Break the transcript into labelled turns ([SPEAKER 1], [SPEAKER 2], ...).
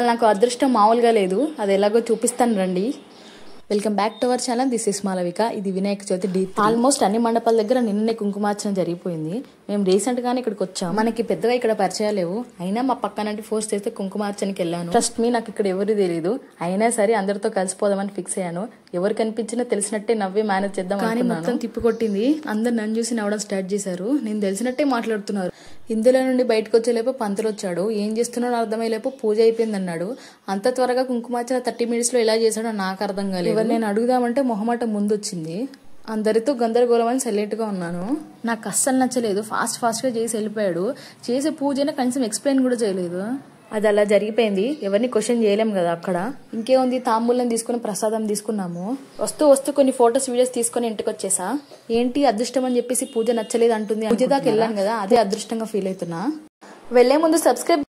[SPEAKER 1] నాకు అదృష్టం మామూలుగా లేదు. అది ఎలాగో చూపిస్తాను రండి. Welcome back to our channel. This is Malavika. ఇది వినాయక చవితి డీప్. ఆల్మోస్ట్ అన్ని మండపాల దగ్గర నిన్నే కుంకుమార్చన జరిగిపోయింది. మేము రీసెంట్ గానే ఇక్కడికి వచ్చాం. మనకి పెద్దగా ఇక్కడ పరిచయాలు లేవు. అయినా మా పక్కనంటే ఫోర్స్ చేస్తే కుంకుమార్చనకి వెళ్ళాను. ట్రస్ట్ మీ, నాకు ఇక్కడ ఎవరు తెలియదు. అయినా సరే అందరితో కలిసిపోదామని ఫిక్స్ అయ్యాను. ఎవరు కనిపించినా తెలిసినట్టే నవ్వి మేనేజ్ చేద్దాం. కానీ మొత్తం తిప్పి కొట్టింది. అందరు నన్ను చూసి నవ్వడం స్టార్ట్ చేశారు. నేను తెలిసినట్టే మాట్లాడుతున్నారు. ఇందులో నుండి బయటకు వచ్చేలేపు పంతులు వచ్చాడు. ఏం చేస్తున్నాడో అర్థమయ్యేలేపు పూజ అయిపోయింది అన్నాడు. అంత త్వరగా కుంకుమార్చన 30 minutes లో ఎలా చేశాడో నాకు అర్థం కాలేదు. ఎవరు నేను అడుగుదామంటే మొహమాట ముందు వచ్చింది. అందరితో గందరగోళం అని సైలెంట్ గా ఉన్నాను. నాకు అస్సలు నచ్చలేదు. ఫాస్ట్ గా చేసి వెళ్ళిపోయాడు. చేసే పూజనే కనీసం ఎక్స్ప్లెయిన్ కూడా చేయలేదు. అది అలా జరిగిపోయింది. ఎవరిని క్వశ్చన్ చేయలేం కదా అక్కడ. ఇంకేముంది, తాంబూలం తీసుకుని ప్రసాదం తీసుకున్నాము. వస్తూ కొన్ని ఫొటోస్ వీడియోస్ తీసుకుని ఇంటికి వచ్చేసా. ఏంటి అదృష్టం అని చెప్పేసి పూజ నచ్చలేదు అంటుంది. పూజ దాకా వెళ్ళాను కదా, అదే అదృష్టంగా ఫీల్ అవుతున్నా. వెళ్లే ముందు సబ్స్క్రైబ్